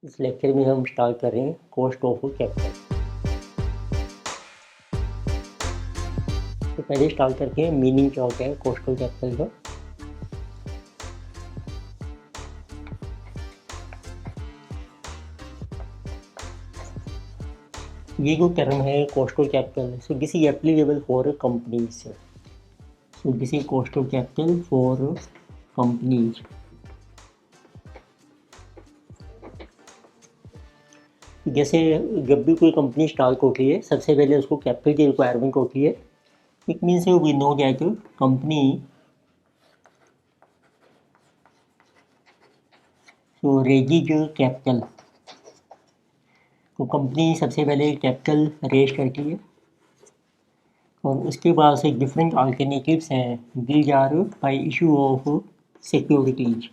इस लेक्चर में हम स्टार्ट कर रहे हैं कॉस्ट ऑफ कैपिटल। तो पहले स्टार्ट करते हैं मीनिंग क्या होता है कॉस्ट ऑफ कैपिटल का। ये जो टर्म है cost of capital, so this is applicable for companies. So this is cost of capital for companies. जैसे जब भी कोई कंपनी स्टार्ट होती है सबसे पहले उसको कैपिटल की रिक्वायरमेंट होती है। It means we know that company so raises capital. तो कंपनी सबसे पहले कैपिटल रेज करती है और उसके बाद से डिफरेंट अल्टरनेटिव्स हैं these are by issue of securities.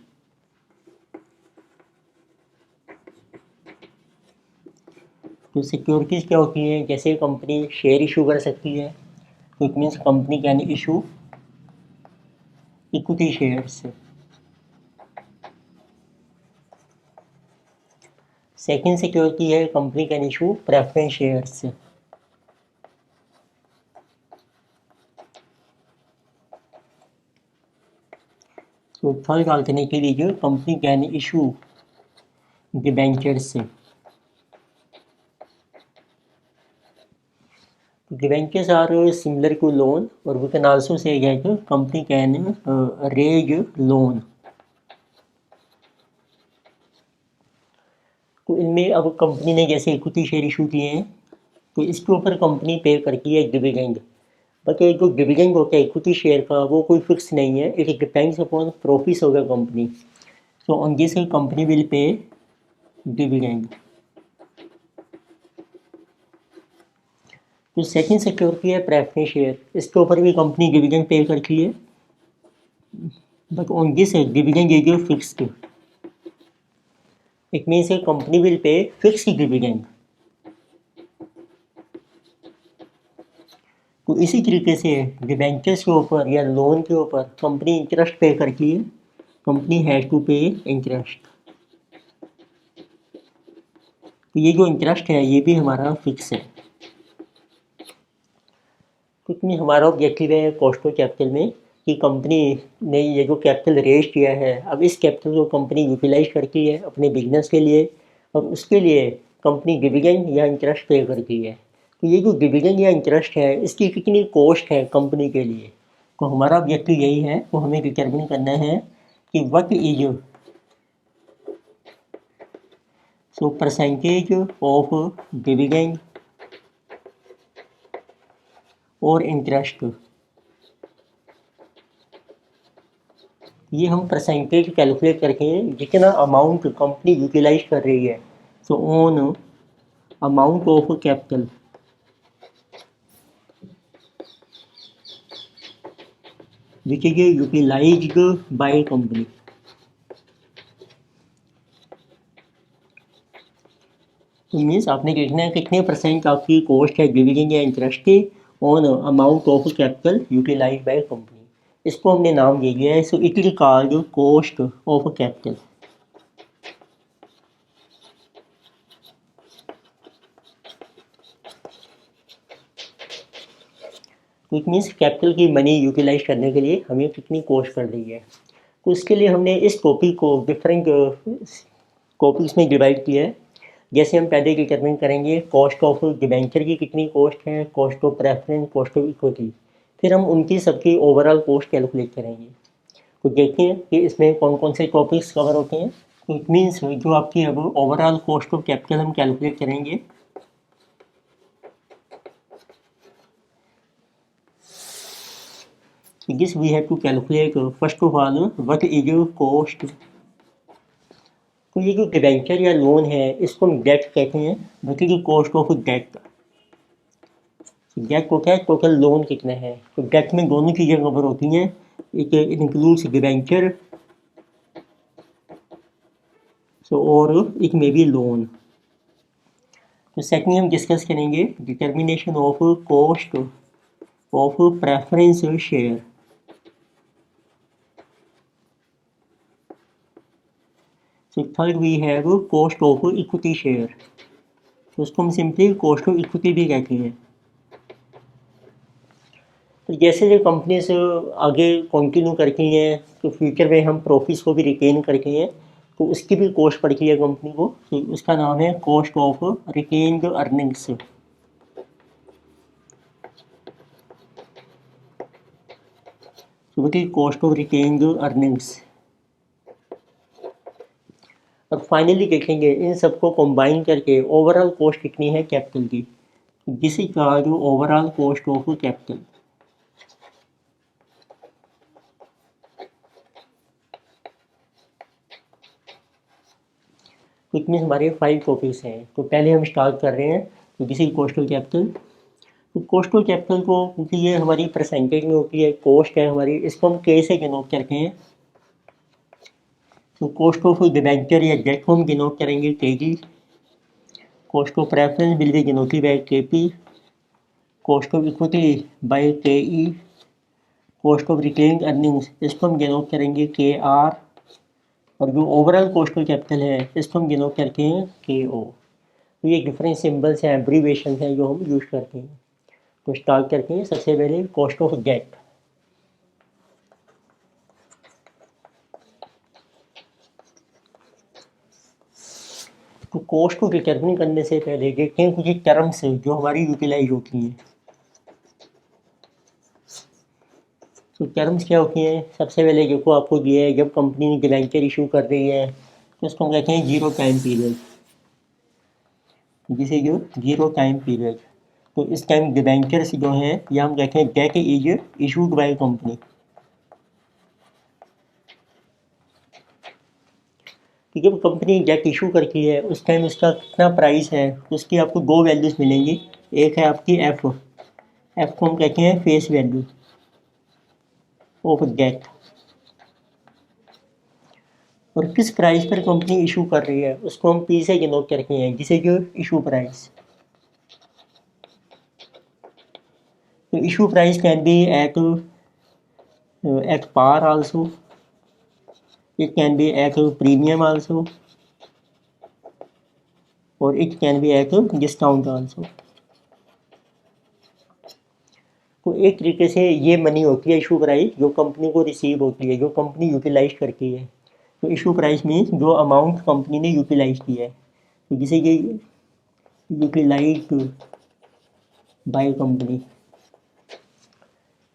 तो सिक्योरिटीज़ क्या होती हैं, जैसे कंपनी शेयर इशू कर सकती है, तो it means company can issue equity shares. Second security है company can issue preference shares. तो third alternative is company can issue debentures. Debentures are similar to loan, or we can also say that company can raise loan. तो इनमें अब company ने जैसे equity share issue किए हैं तो इसके ऊपर कंपनी पे करती है डिविडेंड। बट जो डिविडेंड होता है इक्विटी शेयर का वो कोई फिक्स नहीं है, इट डिपेंड्स अपॉन प्रॉफिट्स होगा company. So on this company will pay dividend. तो सेकंड सिक्योरिटी है प्रेफरेंस शेयर, इसके ऊपर भी कंपनी डिविडेंड पे करती है, but on this dividend is fixed. It means company will pay fixed dividend. तो इसी तरीके से डिबेंचर्स के ऊपर या लोन के ऊपर कंपनी इंटरेस्ट पे करती है, कंपनी हैज टू पे इंटरेस्ट। तो ये जो इंटरेस्ट है ये भी हमारा फिक्स है। क्योंकि हमारा ऑब्जेक्टिव है कॉस्ट ऑफ कैपिटल में कि कंपनी ने ये जो कैपिटल रेज किया है अब इस कैपिटल को कंपनी यूटिलाइज करती है अपने बिजनेस के लिए और उसके लिए कंपनी डिविडेंड या इंटरेस्ट पे करती है। तो ये जो डिविडेंड या इंटरेस्ट है इसकी कितनी कॉस्ट है कंपनी के लिए, तो हमारा ऑब्जेक्टिव यही है, तो हमें डिटरमिन करना है कि what is so percentage of dividend और इंटरेस्ट। ये हम परसेंटेज कैलकुलेट करके जितना अमाउंट कंपनी यूटिलाइज कर रही है so on amount of capital which is utilised by company. तो मीन्स आपने देखना है कितने परसेंट आपकी कॉस्ट है डिविडेंड या इंटरेस्ट की on amount of capital utilise by company. इसको हमने नाम दे दिया है, so it is called cost of capital. तो इट मीन्स कैपिटल की मनी यूटिलाइज करने के लिए हमें कितनी कॉस्ट पड़ रही है। तो इसके लिए हमने इस टॉपिक को डिफरेंट टॉपिक्स में डिवाइड किया है। जैसे हम पहले डिटरमिन करेंगे कॉस्ट ऑफ डिबेंचर की कितनी कॉस्ट है, cost of preference, cost of equity, फिर हम उनकी सबकी ओवरऑल कॉस्ट कैलकुलेट करेंगे। तो देखते हैं कि इसमें कौन कौन से टॉपिक्स कवर होते हैं। तो इट मीन्स जो आपकी अब ओवरऑल कॉस्ट ऑफ कैपिटल हम कैलकुलेट करेंगे। This we have to calculate first of all what is your cost। तो ये जो डिबेंचर या लोन है इसको हम डेट कहते हैं, what is the cost of debt. Debt को क्या है, टोटल लोन कितना है। तो डेट में दोनों चीज़ें कवर होती हैं, इट इंक्लूड्स डिबेंचर सो और इट मे बी लोन। तो सेकंड हम डिस्कस करेंगे determination of cost of preference share. So third we have cost of equity share, तो उसको हम सिंपली कॉस्ट ऑफ इक्विटी भी कहते हैं। तो जैसे जो कंपनी से आगे कंटिन्यू करती हैं तो फ्यूचर में हम प्रॉफिट्स को भी रिटेन करते हैं, तो उसकी भी कॉस्ट पड़ती है कंपनी को, तो उसका नाम है कॉस्ट ऑफ रिटेन्ड अर्निंग्स। तो कॉस्ट ऑफ रिटेन्ड अर्निंग्स। और फाइनली देखेंगे इन सबको कंबाइन करके ओवरऑल कॉस्ट कितनी है कैपिटल की, this is called overall cost of capital. तो इतने हमारे 5 टॉपिक्स हैं। तो पहले हम स्टार्ट कर रहे हैं तो this is cost of capital. तो कॉस्ट ऑफ कैपिटल को, क्योंकि ये हमारी परसेंटेज में होती है, कॉस्ट है हमारी, इसको हम के से डिनोट करते हैं। तो कॉस्ट ऑफ डिबेंचर या डेट को हम डिनोट करेंगे K G, cost of preference will be denoted by K P, cost of equity by K E, cost of retained earnings इसको हम डिनोट करेंगे के आर, और जो ओवरऑल कॉस्ट ऑफ कैपिटल है इसको हम डिनोट करते हैं के ओ। तो ये डिफरेंट सिंबल्स हैं, एब्रीवेशन हैं जो हम यूज़ करते हैं। तो स्टार्ट करते हैं सबसे पहले कॉस्ट ऑफ डेट। तो कॉस्ट को डिटरमिन करने से पहले देखते हैं कुछ टर्म्स जो हमारी यूटिलाइज होती हैं। तो टर्म्स क्या होती हैं, सबसे पहले देखो आपको दिया है, जब कंपनी डिबेंचर इशू कर रही है तो उसको हम कहते हैं जीरो टाइम पीरियड, जिसे जो जीरो टाइम पीरियड। तो इस टाइम डिबेंचर्स जो हैं या हम कहते हैं debt is issued by company. कि जब कंपनी डेट इशू करती है उस टाइम उसका कितना प्राइस है, उसकी आपको 2 वैल्यूज़ मिलेंगी। एक है आपकी एफ को हम कहते हैं फेस वैल्यू ऑफ डेट, और किस प्राइस पर कंपनी इशू कर रही है उसको हम पी से डिनोट करते हैं, जिसे जो इशू प्राइस। तो issue price can be at par also, it can be at premium also, or it can be at discount also। तो एक तरीके से ये मनी होती है इशू प्राइस जो कंपनी को रिसीव होती है, जो कंपनी यूटिलाइज करती है। तो इशू प्राइस मीन्स जो अमाउंट कंपनी ने यूटिलाइज किया है, तो जिसे ये यूटिलाइज बाय कंपनी।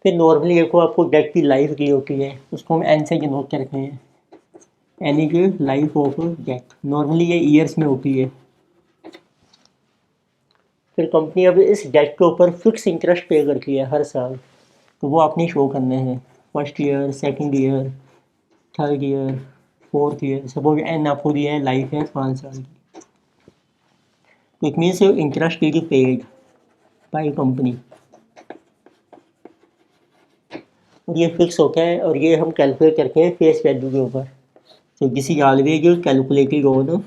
फिर नॉर्मली देखो आपको डेट की लाइफ की होती है, उसको हम एन से डिनोट करते हैं, n is life of debt. Normally ये ईयर्स में होती है। फिर कंपनी अब इस डेट के ऊपर फिक्स इंटरेस्ट पे करती है हर साल, तो वो आपने शो करने हैं, first year, second year, third year, fourth year. Suppose n आपको दिया है, लाइफ है 5 साल की, तो it means interest is paid by company, और ये फिक्स होता है, और ये हम कैलकुलेट करते हैं फेस वैल्यू के ऊपर। तो this is always calculated on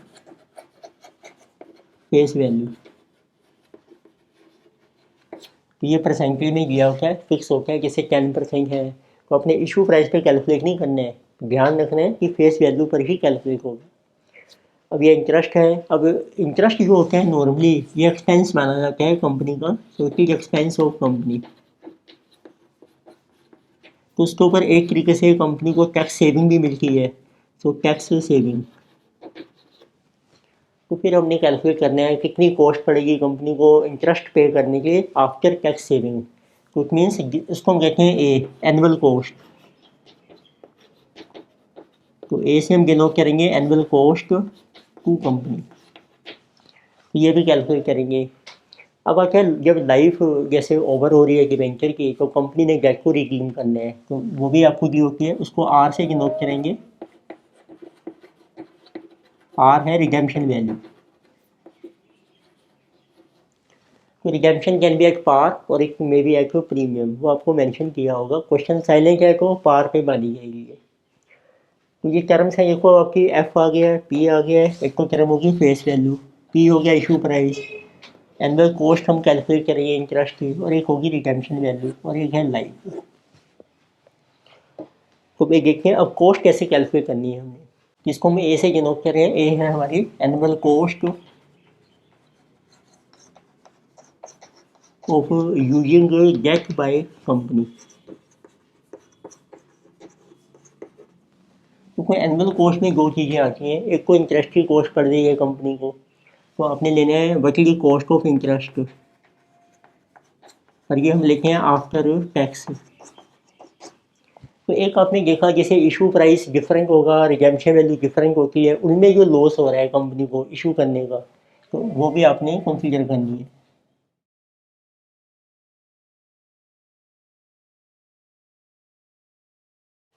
face value. तो ये परसेंटेज में दिया होता है, फिक्स होता है, जैसे 10% है, तो अपने इशू प्राइस पे कैलकुलेट नहीं करना है, ध्यान रखना है कि फेस वैल्यू पर ही कैलकुलेट होगा। अब ये इंटरेस्ट है, अब इंटरेस्ट जो होता है नॉर्मली ये एक्सपेंस माना जाता है कंपनी का, तो it is expense of company. तो उसके ऊपर एक तरीके से कंपनी को टैक्स सेविंग भी मिलती है, तो टैक्स सेविंग। तो फिर हमने कैलकुलेट करना है कितनी कॉस्ट पड़ेगी कंपनी को इंटरेस्ट पे करने के आफ्टर टैक्स सेविंग। तो इट मीन्स इसको हम कहते हैं ए, एनुअल कॉस्ट। तो ए से हम डिनोट करेंगे एनुअल कॉस्ट टू कंपनी, तो ये भी कैलकुलेट करेंगे। अब क्या, जब लाइफ जैसे ओवर हो रही है डिबेंचर की, तो कंपनी ने डेट को रिडीम करना है, तो वो भी आपको दी होती है, उसको आर से डिनोट करेंगे। आर है रिडेम्पशन वैल्यू। तो redemption can be at par और it may be at premium, वो आपको मेंशन किया होगा। क्वेश्चन साइलेंट है तो पार पे मानी जाएगी। तो ये टर्म्स है, देखो आपकी एफ आ गया है, पी आ गया है, एक तो टर्म होगी फेस वैल्यू, पी हो गया इशू प्राइस, एनुअल कॉस्ट हम कैलकुलेट करेंगे इंटरेस्ट की, और एक होगी रिटेंशन वैल्यू, और एक है लाइफ। तो भाई देखते हैं अब कॉस्ट कैसे कैलकुलेट करनी है हमें। इसको हम ए से डिनोट कर रहे हैं। ए है हमारी annual cost of using debt by company. तो कोई एनुअल कॉस्ट में दो चीज़ें आती हैं, एक को इंटरेस्ट की कॉस्ट कर दी है कंपनी को, तो आपने लेना है वकीली कॉस्ट ऑफ इंटरेस्ट, और ये हम लेते हैं आफ्टर टैक्स। तो एक आपने देखा जैसे इशू प्राइस डिफरेंट होगा, रिडेम्पशन वैल्यू डिफरेंट होती है, उनमें जो लॉस हो रहा है कंपनी को इशू करने का, तो वो भी आपने कंसीडर करनी है।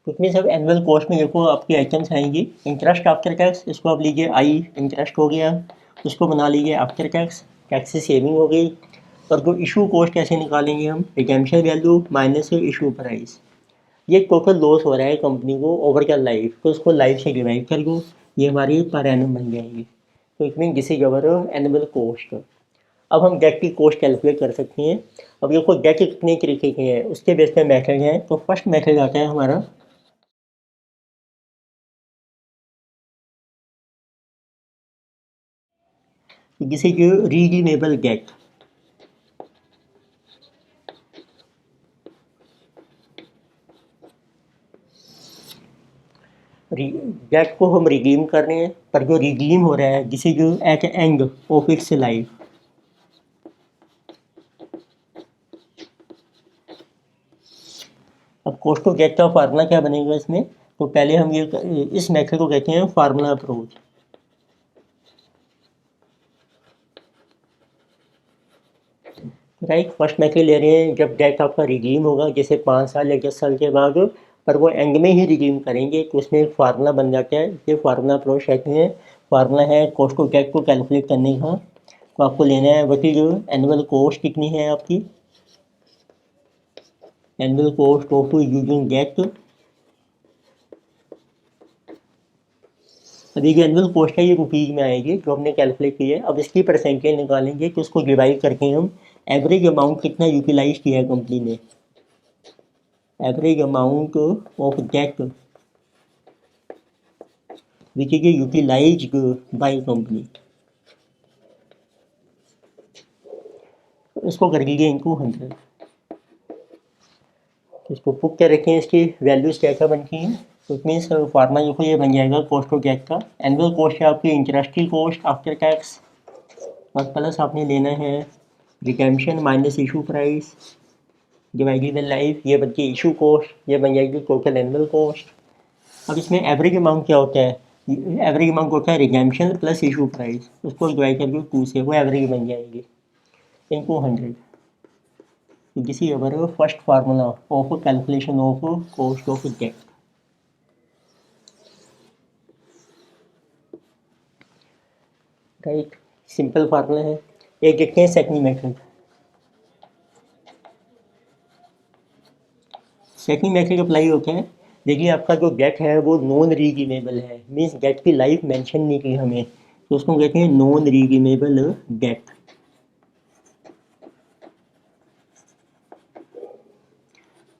तो इसमें सब एनुअल कॉस्ट में देखो आपकी आइटम्स आएंगी। इंटरेस्ट आफ्टर टैक्स, इसको आप लीजिए आई इंटरेस्ट हो गया, उसको बना लीजिए आफ्टर टैक्स, टैक्स से सेविंग हो गई। और जो इशू कॉस्ट कैसे निकालेंगे हम, redemption value minus issue price. ये टोटल लॉस हो रहा है कंपनी को ओवर का लाइफ, तो उसको लाइफ से डिवाइड कर दो, ये हमारी पर एनम बन जाएगी। तो it mean this is our annual cost. अब हम डेट की कॉस्ट कैलकुलेट कर सकते हैं। अब देखो डेट कितने तरीके के हैं, उसके बेस पे मेथड है। तो फर्स्ट मेथड आता है हमारा दिस इज रीडीमेबल डेट। डेट को हम रिडीम कर रहे हैं, पर जो रिडीम हो रहा है this is at end of its life. अब कॉस्ट ऑफ डेट का फार्मूला क्या बनेगा इसमें, तो पहले हम ये इस मेथड को कहते हैं formula approach. Right, first method ले रहे हैं जब डेट आपका रिडीम होगा, जैसे 5 साल या 10 साल के बाद, पर वो एंड में ही रिडीम करेंगे, तो उसमें एक फार्मूला बन जाता है। ये फार्मूला अप्रोच कहते हैं। फार्मूला है कॉस्ट ऑफ डेट को कैलकुलेट करने का। तो आपको लेना है वही जो एनुअल कॉस्ट कितनी है आपकी, annual cost of using debt. अभी जो एनुअल कॉस्ट है ये रुपीज़ में आएगी जो हमने कैलकुलेट की है। अब इसकी परसेंटेज निकालेंगे कि उसको डिवाइड करके हम एवरेज अमाउंट कितना यूटिलाइज किया है कंपनी ने, average amount of debt which is utilised by company, इसको कर लीजिए इनटू 100। इसको पुट कर रखें, इसकी वैल्यूज क्या क्या बनती हैं। तो इट मीन्स फार्मा जो ये बन जाएगा कॉस्ट ऑफ डेट का। एनुअल कॉस्ट है आपकी इंटरेस्ट की कॉस्ट आफ्टर टैक्स, और प्लस आपने लेना है retention minus issue price divided by life, ये बनती है इशू कॉस्ट, ये बन जाएगी टोटल एनुअल कॉस्ट। अब इसमें एवरेज अमाउंट क्या होता है, एवरेज अमाउंट होता है रिडेम्पशन प्लस इशू प्राइस, उसको डिवाइड करके 2 से, वो एवरेज बन जाएगी इनको 100। This is our first formula of calculation of cost of debt. Right, simple formula है। एक देखते हैं second method. Second method apply होता है। देखिए आपका जो डेट है वो नॉन रीडीमेबल है, मीन्स डेट की लाइफ मेंशन नहीं की हमें, तो उसको कहते हैं नॉन रीडीमेबल डेट।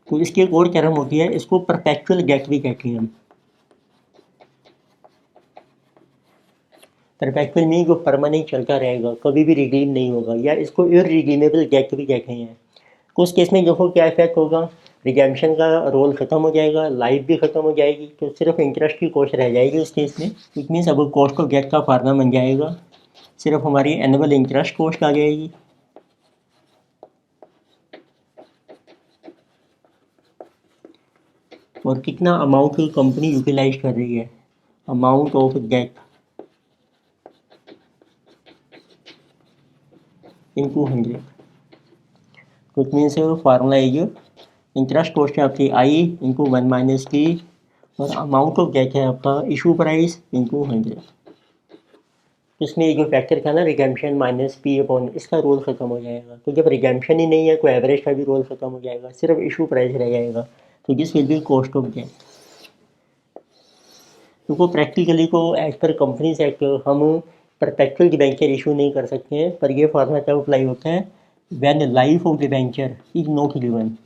तो इसकी एक और टर्म होती है, इसको परपेचुअल डेट भी कहते हैं हम। परपेचुअल मीन जो परमानेंट चलता रहेगा, कभी भी रिडीम नहीं होगा, या इसको इररिडीमेबल डेट भी कहते हैं। तो उस केस में देखो क्या इफेक्ट होगा, रिडेम्पशन का रोल ख़त्म हो जाएगा, लाइफ भी ख़त्म हो जाएगी, तो सिर्फ इंटरेस्ट की कॉस्ट रह जाएगी उस केस में। इट मीन्स अब कॉस्ट ऑफ डेट का फार्मूला बन जाएगा, सिर्फ हमारी एनुअल इंटरेस्ट कॉस्ट आ जाएगी, और कितना अमाउंट कंपनी यूटिलाइज कर रही है, अमाउंट ऑफ डेट इनटू 100। तो इट मीन्स फार्मूला है ये, इंटरेस्ट कॉस्ट है आपकी आई इंटू 1 माइनस पी, और अमाउंट ऑफ डेट है आपका इशू प्राइस इंटू 100। इसमें ये जो फैक्टर था ना रिडेम्पशन माइनस पी अपॉन, इसका रोल ख़त्म हो जाएगा। तो जब रिडेम्पशन ही नहीं है तो एवरेज का भी रोल ख़त्म हो जाएगा, सिर्फ इशू प्राइस रह जाएगा। तो this will be cost of debt. क्योंकि प्रैक्टिकली को एज पर कंपनीज एक्ट हम परपेचुअल डिबेंचर इशू नहीं कर सकते हैं, पर ये फार्मूला तब अप्लाई होता है when life of debenture is not given,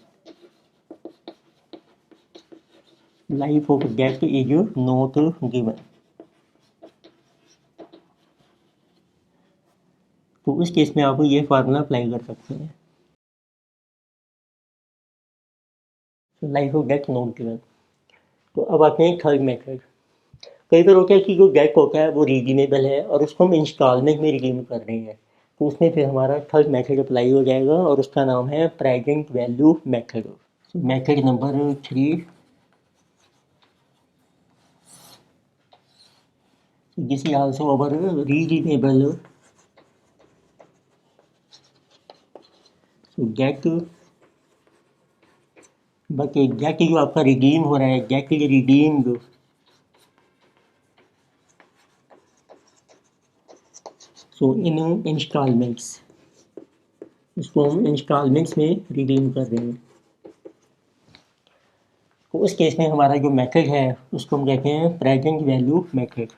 life of debt is not given. तो उस केस में आप ये फार्मूला अप्लाई कर सकते हैं। तो life of debt not given. तो अब आते हैं थर्ड मेथड। कई बार होता है कि जो गेट होता है वो रिडीमेबल है और उसको हम इंस्टॉलमेंट में रिडीम कर रहे हैं, तो उसमें फिर हमारा थर्ड मेथड अप्लाई हो जाएगा और उसका नाम है present value method. Method number 3, this is also our redeemable, so get, but get जो आपका रिडीम हो रहा है, गेट रिडीम्ड, सो इन इंस्टॉलमेंट्स, इसको हम इंस्टॉलमेंट्स में रिडीम कर रहे हैं। तो उस केस में हमारा जो मेथड है उसको हम कहते हैं प्रेजेंट वैल्यू मेथड।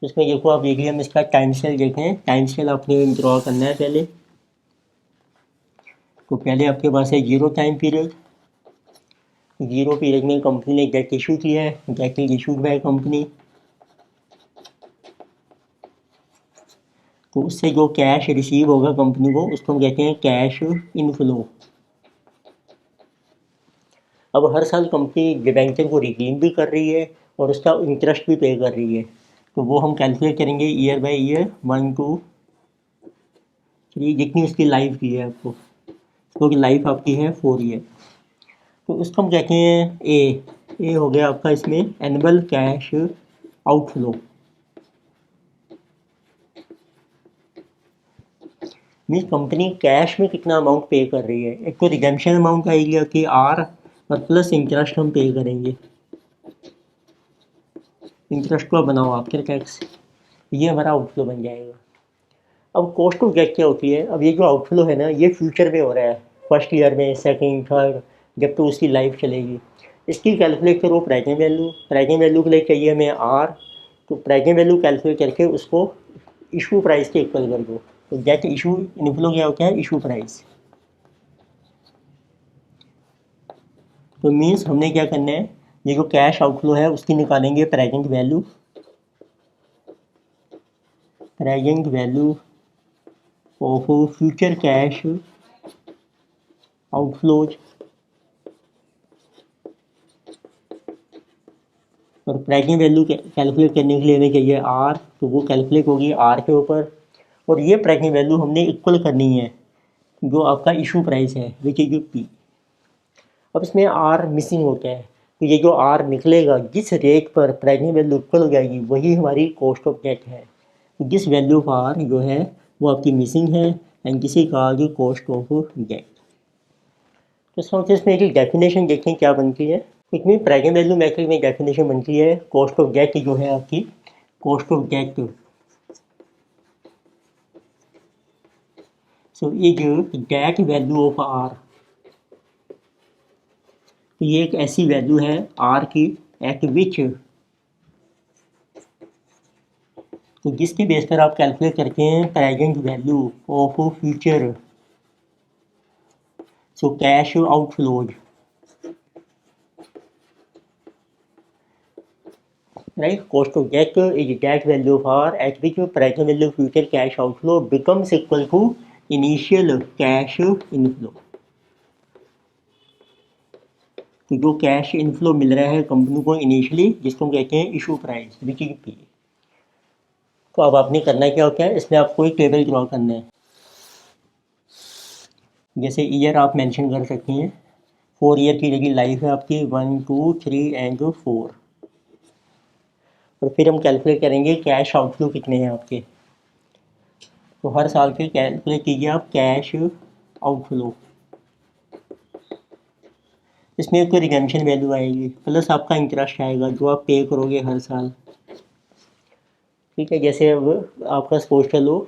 इसमें देखो आप देखिए, हम इसका टाइम स्केल देखें। टाइम स्केल आपने ड्रॉ करना है पहले। तो पहले आपके पास है zero time period. Zero period में कंपनी ने गेट इशू किया है, debt is issued by company. तो उससे जो कैश रिसीव होगा कंपनी को, उसको हम कहते हैं कैश इनफ्लो। अब हर साल कंपनी डिबेंचर को रिडीम भी कर रही है और उसका इंटरेस्ट भी पे कर रही है। तो वो हम कैलकुलेट करेंगे ईयर बाय ईयर, 1 2 3, जितनी उसकी लाइफ की है आपको, क्योंकि लाइफ आपकी है 4 ईयर। तो उसको हम कहते हैं ए हो गया आपका इसमें annual cash outflow. Means company cash में कितना अमाउंट पे कर रही है। एक तो रिडेम्पशन अमाउंट आएगी आपकी आर और प्लस इंटरेस्ट हम पे करेंगे। इंटरेस्ट को बनाओ आफ्टर टैक्स, ये हमारा आउटफ्लो बन जाएगा। अब कॉस्ट ऑफ डेट क्या होती है। अब ये जो आउटफ्लो है ना, ये फ्यूचर में हो रहा है, फर्स्ट ईयर में, सेकंड, थर्ड, जब तो उसकी लाइफ चलेगी। इसकी कैलकुलेट करो प्रेजेंट वैल्यू। प्रेजेंट वैल्यू के लिए चाहिए हमें आर। तो प्रेजेंट वैल्यू कैलकुलेट करके उसको इशू प्राइस के इक्वल कर दो। तो डेट इशू इनफ्लो क्या होता है, इशू प्राइस। तो मीन्स हमने क्या करना है, ये जो कैश आउटफ्लो है उसकी निकालेंगे present value. Present value of future cash outflows. और प्रेजेंट वैल्यू कैलकुलेट करने के लिए हमें चाहिए आर। तो वो कैलकुलेट होगी आर के ऊपर। और ये प्रेजेंट वैल्यू हमने इक्वल करनी है जो आपका इशू प्राइस है, विच इज पी। अब इसमें आर मिसिंग होता है, तो ये जो आर निकलेगा, जिस रेट पर प्रेजेंट वैल्यू इक्वल हो जाएगी, वही हमारी कॉस्ट ऑफ डेट है। दिस वैल्यू ऑफ आर जो है वो आपकी मिसिंग है एंड किसी का जो कॉस्ट ऑफ डेट। तो सबसे इसमें एक डेफिनेशन देखें क्या बनती है। इसमें प्रेजेंट वैल्यू मेथड में डेफिनेशन बनती है, कॉस्ट ऑफ डेट जो है आपकी, cost of debt so is debt value of R. तो ये एक ऐसी वैल्यू है आर की एट विच, तो जिसके बेस पर आप कैलकुलेट करते हैं present value of future, so cash outflows, right? Cost of debt is that value of R at which present value of future cash outflow becomes equal to initial cash inflow। तो जो cash inflow मिल रहा है company को initially, जिसको हम कहते हैं issue price, which is P. तो अब आपने करना क्या होता है, इसमें आपको एक टेबल ड्रॉ करना है। जैसे ईयर आप मेंशन कर सकते हैं, 4 ईयर की लगी लाइफ है आपकी, 1 2 3 एंड 4। और फिर हम कैलकुलेट करेंगे कैश आउटफ्लो कितने हैं आपके। तो हर साल के कैलकुलेट कीजिए आप कैश आउटफ्लो। इसमें कोई रिडेम्पशन वैल्यू आएगी, प्लस आपका इंटरेस्ट आएगा जो आप पे करोगे हर साल। ठीक है, जैसे अब आपका सपोज चलो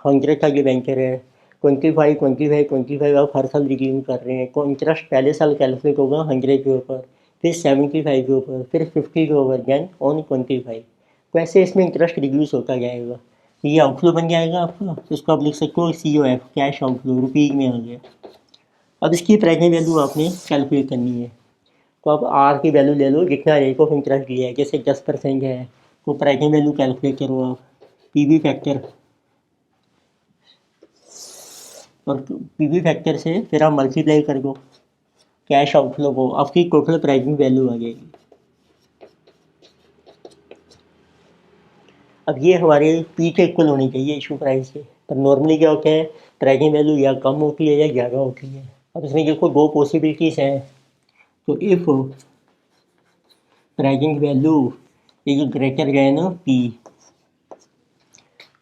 100 का डिबेंचर है, 25 25 25 आप हर साल रिडीम कर रहे हैं। तो इंटरेस्ट पहले साल कैलकुलेट होगा 100 के ऊपर, फिर 75 के ऊपर, फिर 50 के ऊपर, देन ऑन 25। तो ऐसे इसमें इंटरेस्ट रिड्यूस होता जाएगा। तो ये आउटफ्लो बन जाएगा आपका। तो इसको आप लिख सकते हो COF, कैश आउटफ्लो, रुपीज़ में आ गया। अब इसकी प्रेजेंट वैल्यू आपने कैलकुलेट करनी है। तो अब आर की वैल्यू ले लो जितना रेट ऑफ इंटरेस्ट दिया है, जैसे 10% है तो प्राइजिंग वैल्यू कैलकुलेट करो आप, पीवी फैक्टर, और पीवी फैक्टर से फिर आप मल्टीप्लाई कर दो कैश आउटफ्लो को, आपकी टोटल प्राइजिंग वैल्यू आ जाएगी। अब ये हमारे पी के इक्वल होनी चाहिए इशू प्राइस के, पर नॉर्मली क्या होता है प्राइजिंग वैल्यू या कम होती है या ज़्यादा होती है। अब इसमें देखो दो पॉसिबिलिटीज़ हैं, तो if pricing value is greater than P,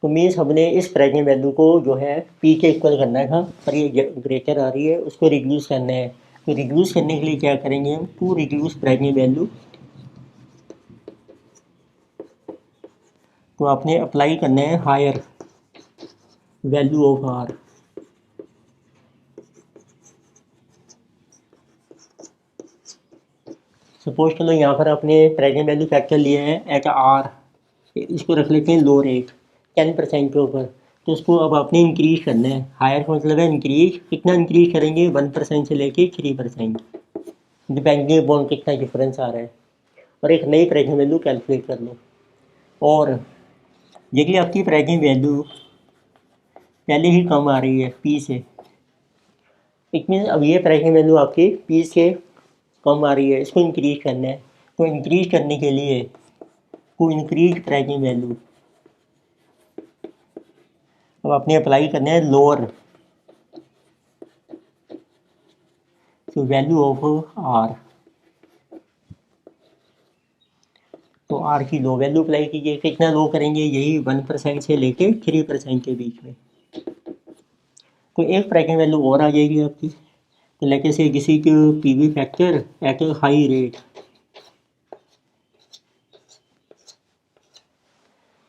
तो मीन्स हमने इस प्राइजिंग वैल्यू को जो है पी के इक्वल करना था, पर ये ग्रेटर आ रही है, उसको रिड्यूस करना है। तो रिड्यूस करने के लिए क्या करेंगे हम, टू रिड्यूस प्राइजिंग वैल्यू, तो आपने अप्लाई करना है higher value of R. Suppose चलो यहाँ पर आपने प्रेजेंट वैल्यू फैक्टर लिया है एट आर, इसको रख लेते हैं लो रेट 10% के ऊपर, तो उसको अब आपने इंक्रीज करना है। हायर का मतलब है इंक्रीज, कितना इंक्रीज करेंगे 1% से लेके 3%, डिपेंडिंग अपॉन कितना डिफरेंस आ रहा है, और एक नई प्रेजेंट वैल्यू कैलकुलेट कर लो। और यदि आपकी प्रेजेंट वैल्यू पहले ही कम आ रही है पी से, इट मीन अब ये प्रेजेंट वैल्यू आपकी पी से कम आ रही है, इसको इंक्रीज करना है। तो इंक्रीज करने के लिए को इंक्रीज प्राइजिंग वैल्यू, अब आपने अप्लाई करना है लोअर तो वैल्यू ऑफ आर, तो आर की लो वैल्यू अप्लाई कीजिए। कितना लो करेंगे, यही 1% से लेके 3% के बीच में, तो एक प्राइजिंग वैल्यू और आ जाएगी आपकी। तो लेके से किसी के पीवी फैक्टर एट ए हाई रेट,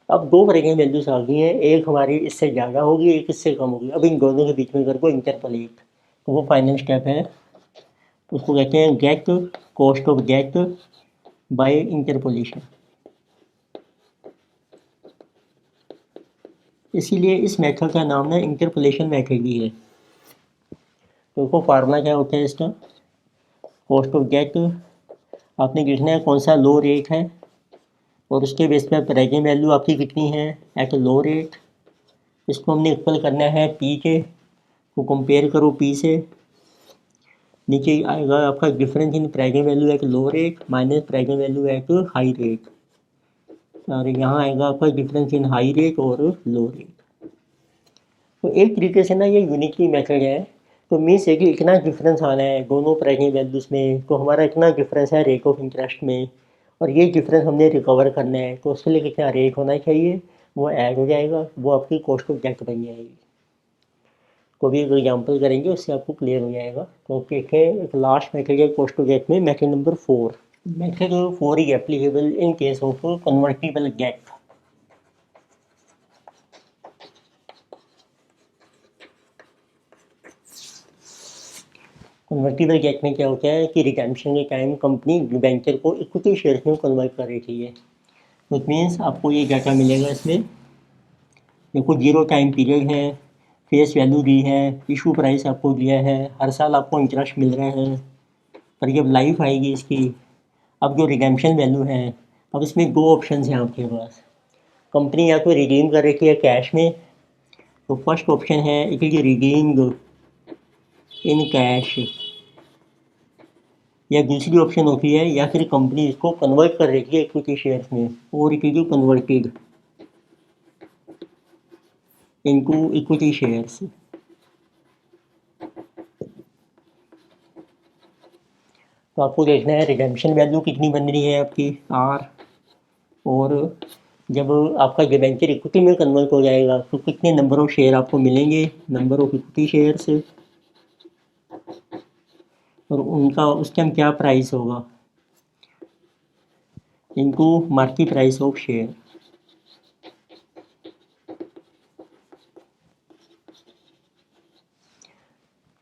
अब दो प्राइजिंग वैल्यूज आ गई हैं, एक हमारी इससे ज़्यादा होगी एक इससे कम होगी। अब इन दोनों के बीच में कर को इंटरपोलेट, तो वो फाइनल स्टेप है, उसको कहते हैं debt cost of debt by interpolation. इसीलिए इस मेथड का नाम ना इंटरपोलेशन मेथड भी है। तो उसको फार्मूला क्या होता है इसका, कॉस्ट ऑफ गेट आपने देखना है कौन सा लो रेट है, और उसके बेस पर प्राइजिंग वैल्यू आपकी कितनी है एट लो रेट, इसको हमने इक्वल करना है पी के, तो कंपेयर करो पी से, नीचे आएगा आपका difference in pricing value at low rate minus pricing value at high rate, और यहाँ आएगा आपका डिफरेंस इन हाई रेट और लो रेट। तो एक तरीके से ना ये यूनिटरी मेथड है, तो मीन्स है कि इतना डिफरेंस आना है दोनों प्राइजिंग वैल्यूज़ में, तो हमारा इतना डिफरेंस है रेट ऑफ इंटरेस्ट में, और ये डिफरेंस हमने रिकवर करना है, तो उसके लिए कितना रेट होना चाहिए वो ऐड हो जाएगा, वो आपकी कॉस्ट ऑफ डेट बन जाएगी। को भी एक एग्जाम्पल करेंगे उससे आपको क्लियर हो जाएगा। तो देखें एक लास्ट मेथड है कॉस्ट ऑफ डेट में, method number 4। Method 4 is applicable in case of convertible debt. Convertible debt में क्या होता है कि रिडेम्पशन के टाइम कंपनी डिबेंचर को इक्विटी शेयर में कन्वर्ट कर रही है, तो इट मीन्स आपको ये डाटा मिलेगा इसमें, देखो जीरो टाइम पीरियड है, फेस वैल्यू दी है, इशू प्राइस आपको दिया है, हर साल आपको इंटरेस्ट मिल रहा है, पर जब लाइफ आएगी इसकी, अब जो रिडेम्पशन वैल्यू है, अब इसमें दो ऑप्शन हैं आपके पास, कंपनी या तो रिडीम कर रखी है कैश में, तो फर्स्ट ऑप्शन है it is redeemed in cash, या दूसरी ऑप्शन होती है या फिर कंपनी इसको कन्वर्ट कर रखी है इक्विटी शेयर्स में, और it is converted into equity shares. तो आपको देखना है रिडेम्पशन वैल्यू कितनी बन रही है आपकी आर, और जब आपका डिबेंचर इक्विटी में कन्वर्ट हो जाएगा तो कितने नंबर ऑफ शेयर आपको मिलेंगे, नंबर ऑफ इक्विटी शेयर्स, और उनका उस टाइम क्या प्राइस होगा इनको मार्केट प्राइस ऑफ शेयर।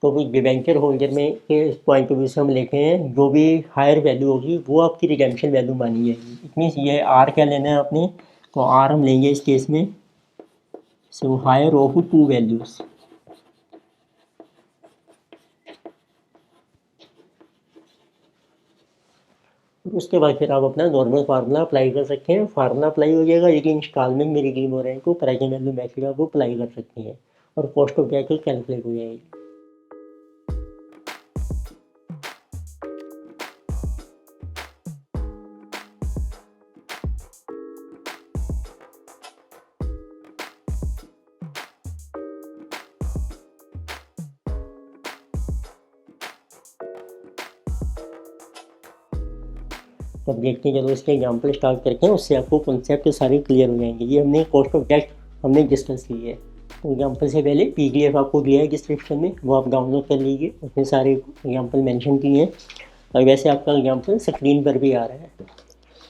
तो फिर डिबेंचर होल्डर में के पॉइंट ऑफ व्यू से हम लेते हैं जो भी हायर वैल्यू होगी वो आपकी रिडेम्पशन वैल्यू मानी जाएगी। इट मीन्स ये आर क्या लेना है आपने, तो आर हम लेंगे इस केस में, so higher of two values, उसके बाद फिर आप अपना नॉर्मल फार्मूला अप्लाई कर सकते हैं। फार्मूला अप्लाई हो जाएगा, लेकिन इंस्टॉलमेंट में रिडीम हो रहे हैं तो प्रेजेंट वैल्यू मेथड आप अप्लाई कर सकते हैं और कॉस्ट ऑफ डेट कैलकुलेट हो जाएगी। तो अब देखते हैं, चलो इसके एग्जाम्पल स्टार्ट करके उससे आपको कॉन्सेप्ट सारे क्लियर हो जाएंगे। ये हमने कॉस्ट ऑफ डेट हमने डिस्कस की है। तो एग्जाम्पल से पहले PDF आपको दिया है डिस्क्रिप्शन में, वो आप डाउनलोड कर लीजिए, उसमें सारे एग्जाम्पल मेंशन किए हैं और वैसे आपका एग्जाम्पल स्क्रीन पर भी आ रहा है।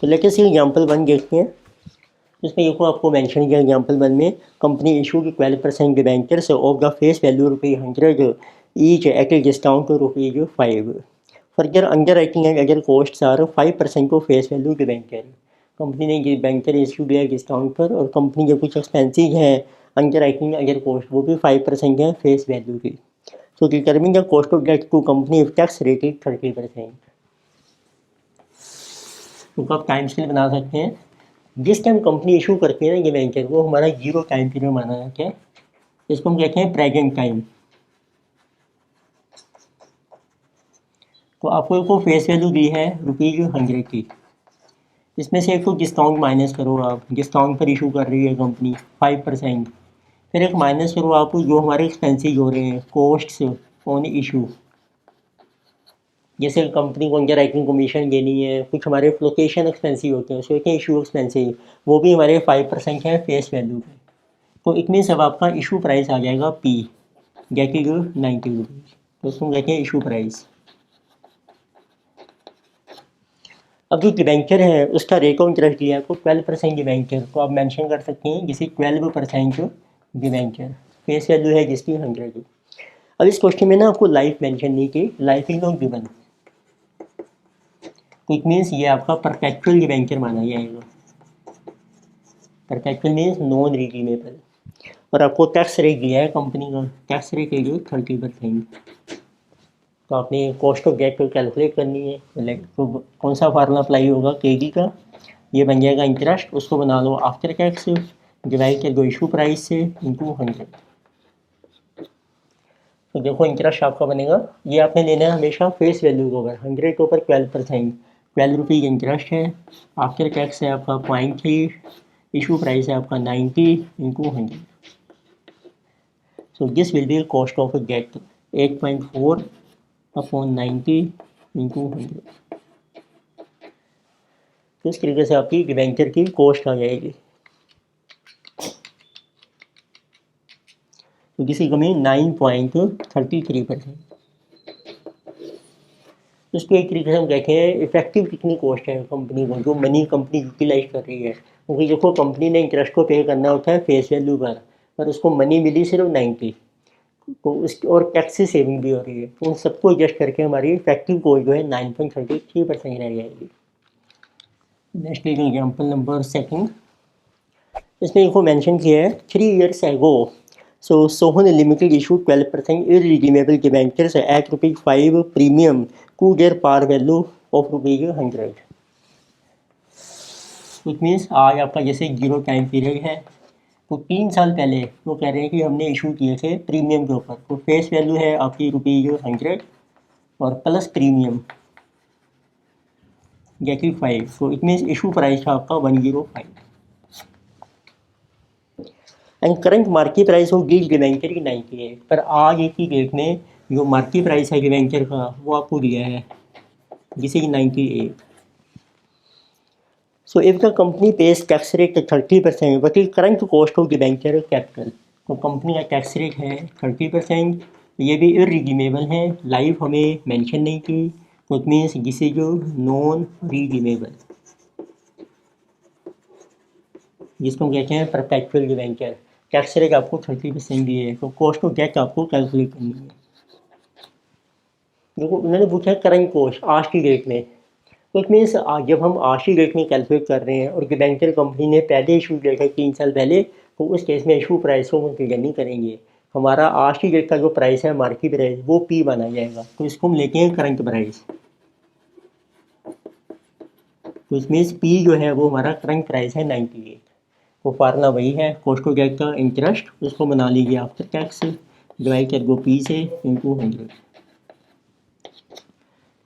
तो लेटेस्ट एग्जाम्पल 1 देखते हैं। इसमें देखो आपको मेंशन किया एग्जाम्पल 1 में, company issued 12% debentures of the face value ₹100 each at a discount to ₹5। Further underwriting and other cost are 5% of face value debenture. Company ने डिबेंचर इशू किया डिस्काउंट पर और कंपनी के कुछ एक्सपेंसिव हैं under writing other cost, वो भी 5% है फेस वैल्यू की। So determine the cost of debt to company if tax rate is 30%। तो आप टाइम स्केल बना सकते हैं। जिस टाइम कंपनी इशू करती है ना डिबेंचर, वो हमारा 0 टाइम पीरियड माना जाता है। इसको हम कहते हैं प्रेजेंट टाइम। तो आपको को फेस वैल्यू दी है ₹100 की, इसमें से एक तो डिस्काउंट माइनस करो आप, डिस्काउंट पर इशू कर रही है कंपनी 5%। फिर एक माइनस करो आप जो हमारे एक्सपेंसिव हो रहे हैं, कॉस्ट्स ऑन इशू, जैसे कंपनी को अंडर राइटिंग कमीशन देनी है, कुछ हमारे फ्लोकेशन एक्सपेंसिव होते हैं, उसके होते हैं इशू एक्सपेंसिव, वो भी हमारे 5% है फेस वैल्यू पे। तो इट मीन्स अब आपका इशू प्राइस आ जाएगा P, गेट इज ₹90। तो उसको कहते हैं इशू प्राइस। अब जो डिबेंचर है उसका रेट ऑफ इंटरेस्ट दिया है आपको 12% डिबेंचर, तो आप मेंशन कर सकते हैं जिसे 12% डिबेंचर, फेस वैल्यू है जिसकी 100। अब इस क्वेश्चन में ना आपको लाइफ मेंशन नहीं की, लाइफ इज नॉट गिवन, तो इट मीन्स ये आपका परपेचुअल डिबेंचर माना जाएगा। Perpetual means non redeemable. और आपको टैक्स रेट दिया है कंपनी का, टैक्स रेट है जो 30%। तो आपने कॉस्ट ऑफ डेट को कैलकुलेट करनी है, तो कौन सा फार्मूला अप्लाई होगा, KD का। ये बन जाएगा इंटरेस्ट, उसको बना लो आफ्टर टैक्स, डिवाइड कर दो इशू प्राइस से इंटू 100। तो देखो इंटरेस्ट आपका बनेगा, ये आपने लेना है हमेशा फेस वैल्यू के ऊपर, 100 के ऊपर 12%, ₹12 इंटरेस्ट है, आफ्टर टैक्स है आपका 0.3, इशू प्राइस है आपका 90 into 100। So this will be cost of debt 8.4 upon 90 into 100। तो इस तरीके से आपकी डिबेंचर की कॉस्ट आ जाएगी। तो किसी कमी 9.33%। इसको एक तरीके से हम कहते हैं इफेक्टिव कितनी कॉस्ट है कंपनी को, जो मनी कंपनी यूटिलाइज कर रही है। क्योंकि देखो कंपनी ने इंटरेस्ट को पे करना होता है फेस वैल्यू पर उसको मनी मिली सिर्फ 90, तो उस और टैक्स से सेविंग भी हो रही है, तो उन सबको एडजस्ट करके हमारी इफेक्टिव कॉस्ट जो है 9.33% रह जाएगी। Next example number 2। इसमें देखो मेंशन किया है 3 years ago so Sohn Limited issued 12% irredeemable debentures at ₹5 premium to their par value of ₹100। It means आज आपका जैसे 0 टाइम पीरियड है, तो 3 साल पहले वो कह रहे हैं कि हमने इशू किए थे प्रीमियम के ऊपर, तो फेस वैल्यू है आपकी ₹100 और प्लस प्रीमियम जैसे 5, तो इट मीन्स इशू प्राइस था आपका 105 and current market price of deal debenture की 98। पर आज एक ही डेट में जो मार्केट प्राइस है डिबेंचर का वो आपको दिया है जिसे कि 98। So if the company page tax rate 30% but is current cost of debenture capital, तो कंपनी का टैक्स रेट है 30%, ये भी इरिडीमेबल है, लाइफ हमें मेंशन नहीं की, तो इट मीन्स जिसे जो नॉन रिडीमेबल, जिसको हम कहते हैं परपेचुअल डिबेंचर। टैक्स रेट आपको 30% दिए है, तो कॉस्ट ऑफ डेट आपको कैलकुलेट करनी है। देखो उन्होंने पूछा है करंट कॉस्ट आज की डेट में, तो इट मीन्स जब हम आज की डेट में कैलकुलेट कर रहे हैं और डिबेंचर कंपनी ने पहले इशू किया था 3 साल पहले, तो उस केस में इशू प्राइस को कंसीडर नहीं करेंगे। हमारा आज की डेट का जो प्राइस है मार्केट प्राइस वो P माना जाएगा, तो इसको हम लेते हैं करंट प्राइस। तो इसमें पी जो है वो हमारा करंट प्राइस है 98। तो फार्मूला वही है, कॉस्ट ऑफ डेट का इंटरेस्ट उसको बना लीजिए आफ्टर टैक्स, डिवाइड कर दो पी से इंटू 100।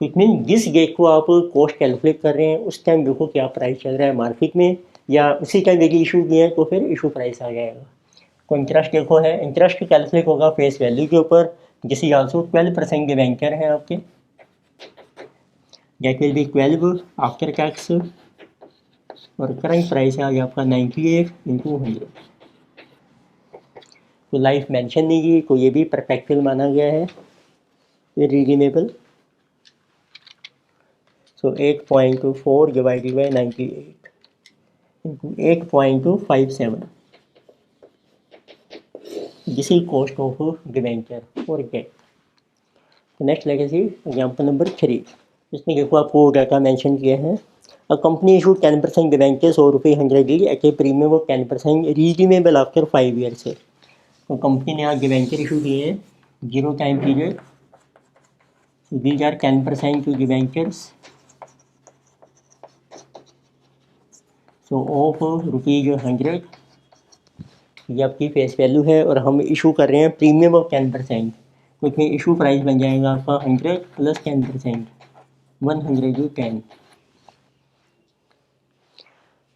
तो इट मीन जिस डेट को आप कॉस्ट कैलकुलेट कर रहे हैं उस टाइम देखो क्या प्राइस चल रहा है मार्केट में, या उसी टाइम यदि इशू किए हैं तो फिर इशू प्राइस आ जाएगा। तो इंटरेस्ट देखो है, इंटरेस्ट कैलकुलेट होगा फेस वैल्यू के ऊपर, जिस आल्सो 12% के बैंकर हैं आपके, debt will be 12 after tax, और करंट प्राइस है आज आपका 98 इंटू 100। तो लाइफ मेंशन नहीं की, तो ये भी परफेक्टल माना गया है, reasonable. So 8.4 divided by 98 into 8.57, this is cost of debenture और debt. Next legacy example number 3। इसमें देखो आपको डाटा मेंशन किया है, अ कंपनी इशू 10% डिवेंचर्स और ₹100 at a premium of 10% redeemable after 5 years है। तो कंपनी ने आज डिवेंचर इशू किए हैं 0 time period, these are 10% two debentures, so of ₹100, ये आपकी फेस वैल्यू है, और हम इशू कर रहे हैं प्रीमियम ऑफ 10%, तो इसमें इशू प्राइस बन जाएगा आपका 100 plus 10%, 110,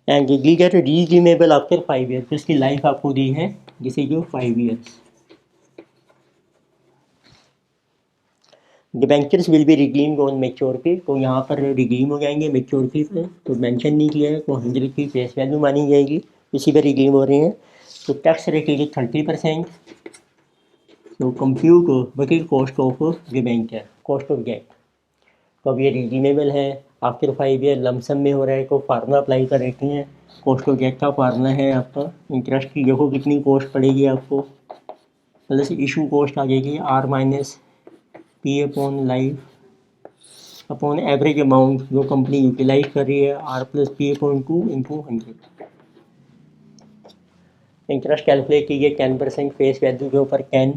and these are redeemable after 5 years, तो इसकी लाइफ आपको दी है जिसे जो 5 years. Debentures will be redeemed on maturity, तो यहाँ पर रिडीम हो जाएंगे मैच्योरिटी पर, तो मेंशन नहीं किया है, तो 100 की फेस वैल्यू मानी जाएगी, इसी पर रिडीम हो रही हैं। तो टैक्स रेट है 30%, तो compute working cost of debenture, cost of debt. तो अब ये रिडीमेबल है आफ्टर 5 ईयर, लमसम में हो रहा है, तो फार्मूला अप्लाई कर रखे हैं, कॉस्ट ऑफ डेट का फार्मूला है आपका, इंटरेस्ट की देखो कितनी कॉस्ट पड़ेगी आपको, प्लस इशू कॉस्ट आ जाएगी R minus P upon life upon average amount जो कंपनी यूटिलाइज कर रही है, R plus P upon 2 into 100। Interest calculate कीजिए 10% फेस वैल्यू के ऊपर 10,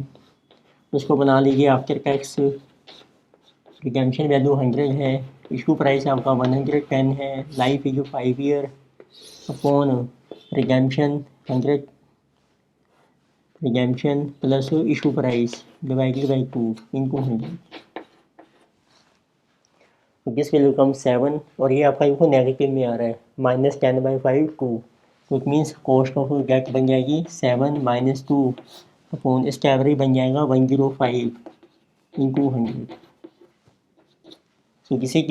उसको बना लीजिए आफ्टर टैक्स, रिडेम्पशन वैल्यू 100 है, इशू प्राइस आपका 110 है, life is 5 year upon redemption 100, redemption plus issue price divided by 2 into 100, this will become 7, और ये आपका इनको नेगेटिव में आ रहा है -10/5 2, तो it means cost of debt बन जाएगी 7 माइनस 2 अपॉन इसका एवरेज बन जाएगा 105 into 100, so this is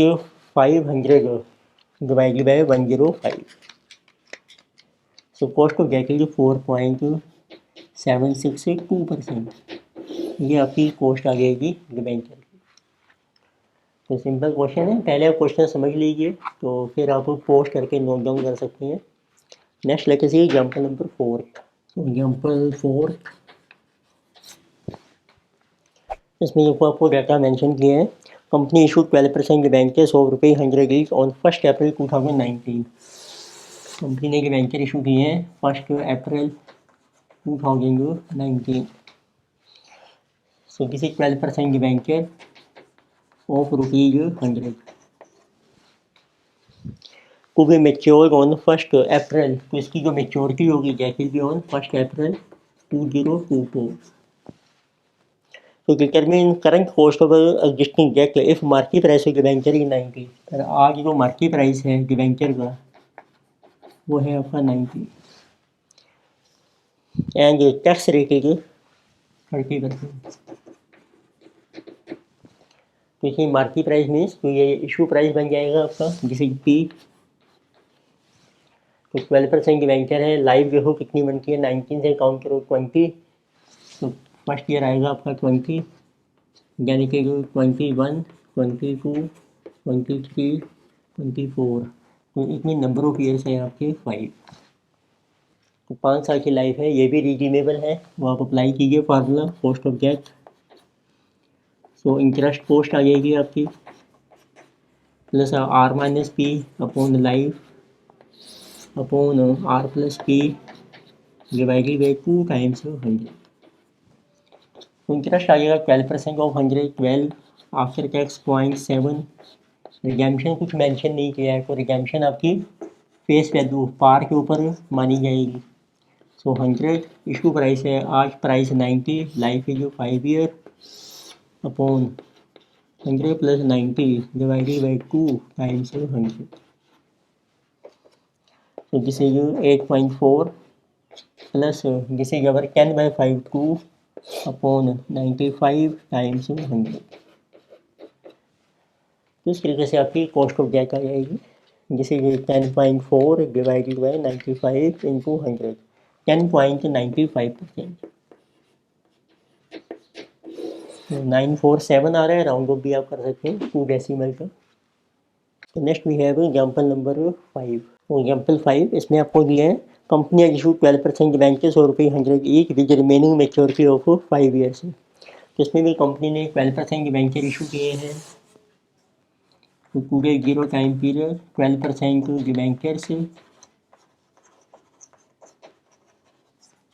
500 divided by 105, so cost of debt is 4.762%, ये आपकी कॉस्ट आ जाएगी डिबेंचर की। तो सिंपल क्वेश्चन है, पहले आप क्वेश्चन समझ लीजिए, तो फिर आप पोस्ट करके नोट डाउन कर सकते हैं। नेक्स्ट लेके सी एग्जाम्पल नंबर 4। तो एग्जाम्पल 4, इसमें देखो आपको डाटा मेंशन किए हैं, company issued 12% debentures of ₹100 on 1 April 2019। Company ने डिबेंचर इशू किए हैं 1 अप्रैल 2019, so this is 12% debenture of ₹100 to be mature on 1 April, तो इसकी जो मेच्योरिटी होगी that will be on 1 April 2022। तो determine current cost of existing debt if market price of debenture is 90, पर आज जो मार्केट प्राइस है डिबेंचर का वो है आपका 90, एंड टैक्स रेट इज 30%। तो इसमें मार्केट प्राइस मीन्स तो ये इशू प्राइस बन जाएगा आपका जिसे पी, तो 12% डिबेंचर है, लाइव देखो कितनी बनती है 19 से काउंट करो 20, तो फर्स्ट ईयर आएगा आपका 20, यानी कि 21 22 23 24, तो इतनी नंबर ऑफ ईयर्स है आपके 5, तो 5 साल की लाइफ है, ये भी रिडीमेबल है, वो आप अप्लाई कीजिए formula cost of debt. So interest cost आ जाएगी आपकी plus R minus P upon life upon R plus P divided by 2 times 100, तो इंटरेस्ट आ जाएगा 12% ऑफ 100, 12 आफ्टर टैक्स 0.7 रिडेम्पशन कुछ मेंशन नहीं किया है, तो रिडेम्पशन आपकी फेस वैल्यू पार के ऊपर मानी जाएगी। सो 100 इशू प्राइस है, आज price 90, life is 5 year upon 100 plus 90 divided by 2 times 100। So this is 8.4 plus this is our 10/5 2 upon 95 times 100। तो इस तरीके से आपकी कॉस्ट ऑफ डेट आ जाएगी। जैसे ये 10.4 डिवाइडेड बाई 95 इंटू 100, 10.95%। 947 आ रहा है, राउंड ऑफ भी आप कर सकते हैं 2 डेसिमल का। तो next we have example number 5। Example 5 इसमें आपको दिया है कंपनी हैज इशूड 12% डिबेंचर्स और ₹100 each with remaining maturity of 5 years. तो इसमें भी कंपनी ने 12% डिबेंचर इशू किए हैं, तो पूरे 0 टाइम पीरियड 12% डिबेंचर्स।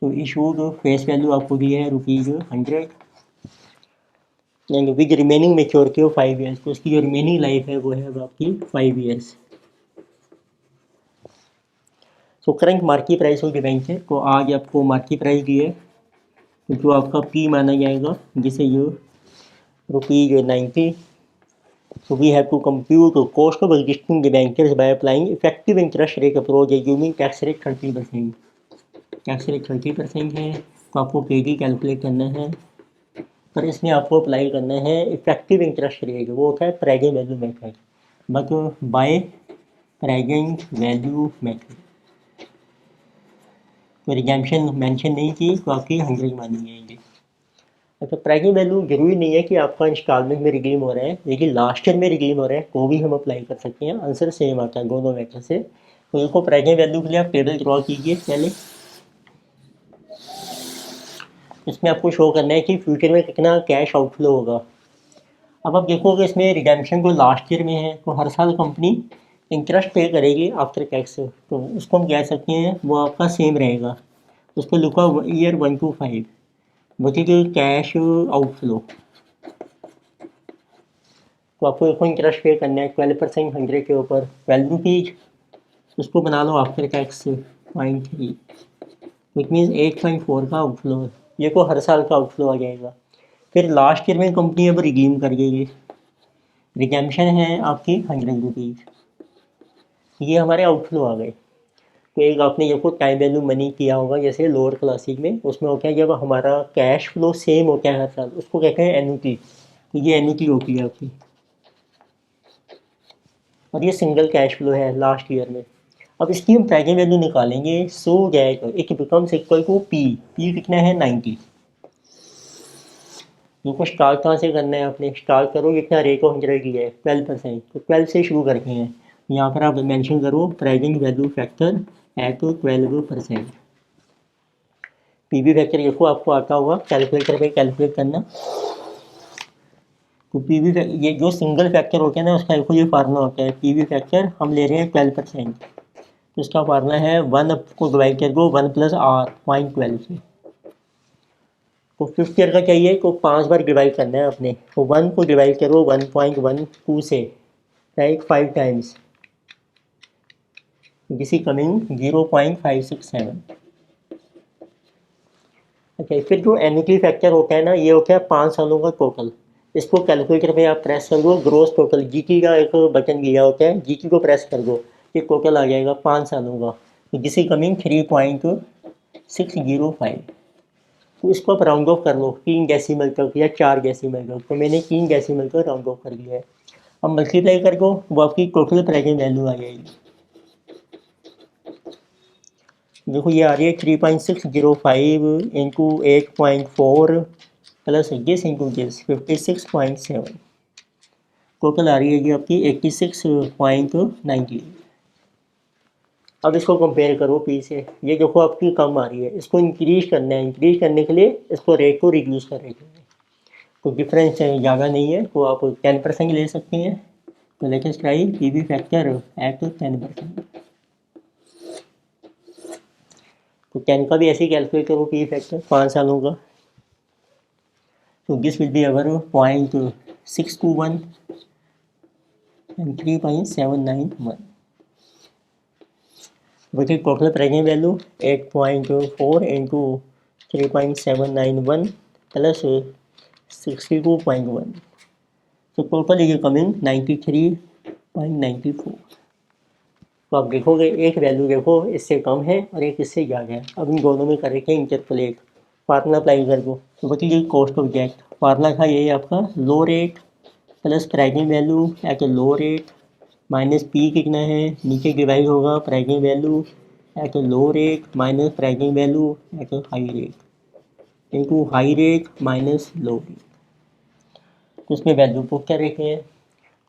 तो इशूड फेस वैल्यू आपको दी है ₹100 and with remaining maturity of 5 years. तो उसकी जो रिमेनिंग लाइफ है वो है आपकी 5 years. So current market price of debenture को आज आपको मार्केट प्राइस दी है, तो जो आपका पी माना जाएगा, जिसे ये ₹90। So we have to compute the cost of existing debentures by applying effective interest rate approach assuming tax rate 30%। Tax rate 30% है, तो आपको पेडी कैलकुलेट करना है, पर इसमें आपको अप्लाई करना है इफेक्टिव इंटरेस्ट रेट, वो होता है present value method, but by present value method. तो रिडेम्पशन मेंशन नहीं की तो आपकी 100 मानी जाएंगे। अच्छा, प्रेजेंट वैल्यू जरूरी नहीं है कि आपका इंस्टॉलमेंट में रिडीम हो रहा है, लेकिन लास्ट ईयर में रिडीम हो रहा है वो भी हम अप्लाई कर सकते हैं, आंसर सेम आता है दोनों मेथड से। तो देखो प्रेजेंट वैल्यू के लिए आप टेबल ड्रॉ कीजिए पहले। इसमें आपको शो करना है कि फ्यूचर में कितना कैश आउटफ्लो होगा। अब आप देखोगे इसमें रिडेम्पशन को लास्ट ईयर में है, तो हर साल कंपनी इंटरेस्ट पे करेगी आफ्टर टैक्स, तो उसको हम कह सकते हैं वो आपका सेम रहेगा। उसको लिखा ईयर 1 to 5 बचेगी कैश आउटफ्लो। तो आपको देखो इंटरेस्ट पे करना है 12% 100 के ऊपर ₹12, उसको बना लो आफ्टर टैक्स 0.3, विच मीन्स 8.4 का आउटफ्लो। ये को हर साल का आउटफ्लो आ जाएगा। फिर लास्ट ईयर में कंपनी अब रिडीम कर देगी, रिडेम्पशन है आपकी ₹100, ये हमारे आउटफ्लो आ गए। तो एक आपने ये को टाइम वैल्यू मनी किया होगा जैसे लोअर क्लासिक में, उसमें होता है जब हमारा कैश फ्लो सेम होता है हर साल, उसको कहते हैं एन्युटी। तो ये एन्युटी होती है आपकी, और ये सिंगल कैश फ्लो है लास्ट ईयर में। अब इसकी हम प्रेजेंट वैल्यू निकालेंगे, सो जाएगा it becomes equal to P कितना है 90। इनको स्टार्ट कहाँ से करना है, आपने स्टार्ट करो कितना रेट ऑफ इंटरेस्ट दिया है 12%, तो 12 से शुरू करते हैं। यहाँ पर आप मेंशन करो present value factor at 12%। PV factor देखो आपको आता होगा, कैलकुलेटर पे कैलकुलेट करना। तो पीवी ये जो सिंगल फैक्टर होता है ना, उसका देखो ये फार्मूला होता है, पीवी फैक्टर हम ले रहे हैं 12%, तो इसका फार्मूला है 1 को डिवाइड कर दो 1 + r 0.12 से। तो 5th ईयर का चाहिए तो 5 बार डिवाइड करना है आपने, तो 1 को डिवाइड करो 1.12 से, right 5 times, this is coming 0.567। अच्छा, फिर जो एन्युटी फैक्टर होता है ना, ये होता है 5 सालों का टोटल। इसको कैलकुलेटर पे आप प्रेस कर दो, ग्रोस टोटल जीटी का एक बटन दिया होता है, जीटी को प्रेस कर दो, ये टोटल आ जाएगा 5 सालों का, तो दिस इज कमिंग 3.605। तो इसको आप राउंड ऑफ कर लो 3 डेसिमल तक या 4 डेसिमल तक, तो मैंने 3 डेसिमल तक राउंड ऑफ कर दिया है। अब मल्टीप्लाई कर दो, वो आपकी टोटल प्रेजेंट वैल्यू आ जाएगी। देखो ये आ रही है 3.605 into 8.4 plus this into this 56.7, total आ रही है ये आपकी 86.90। अब इसको कंपेयर करो पी से, ये देखो आपकी कम आ रही है, इसको इंक्रीज करना है, इंक्रीज करने के लिए इसको रेट को रिड्यूस कर रहे हैं, तो डिफरेंस ज़्यादा नहीं है, तो आप 10% ले सकते हैं। तो latest try PV factor at 10%, तो 10 का भी ऐसे ही कैलकुलेट करो पी फैक्टर 5 सालों का, तो this will be our 0.621 and 3.791. Which is total present value 8.4 into 3.791 plus 62.1. So total is coming 93.94. तो आप देखोगे एक वैल्यू देखो इससे कम है और एक इससे ज़्यादा है। अब इन दोनों में करेंगे इंटरपोलेट, फार्मूला अप्लाई कर दो। तो बच्चे कॉस्ट ऑफ डेट फार्मूला था ये आपका low rate plus pricing value at low rate minus P कितना है नीचे डिवाइड होगा pricing value at low rate minus pricing value at high rate into high rate minus low rate. तो उसमें value put कर रखे हैं।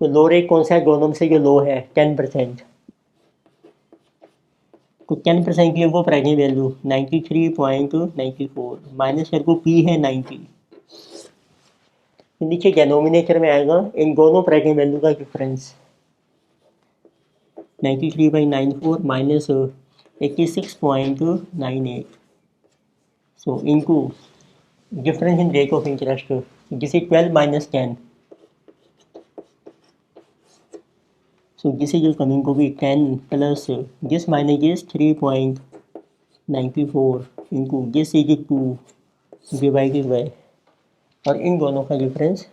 तो लो रेट कौन सा है दोनों में से जो लो है 10%। तो 10% की वो प्राइसिंग वैल्यू 93.94 माइनस कर को पी है 90। नीचे डिनोमिनेटर में आएगा इन दोनों प्राइसिंग वैल्यू का difference 93.94 minus 86.98 so into difference in rate of interest जिसे 12 minus 10 so this is coming to be 10 plus this minus is 3.94 into this is 2 divided by और इन दोनों का डिफरेंस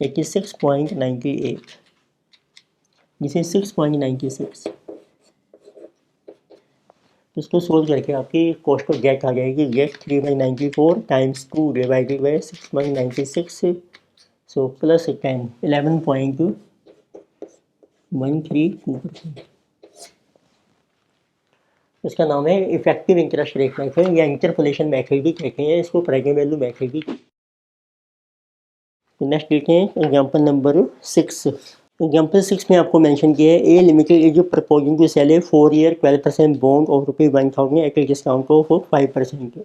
86.98 दिस इज 6.96। इसको solve करके आपकी cost of debt आ जाएगी debt 3/94 times 2 divided by 6.96 so plus 10 11.132%। इसका नाम है इफेक्टिव इंटरेस्ट रेट मेथड या इंटरपोलेशन मेथड भी कहते हैं इसको, प्रेजेंट वैल्यू मेथड भी। नेक्स्ट देखते हैं एग्जांपल नंबर 6। एग्जाम्पल 6 में आपको मेंशन किया है A limited is proposing to sell a 4 year 12% bond of ₹1000 at a discount of 5%।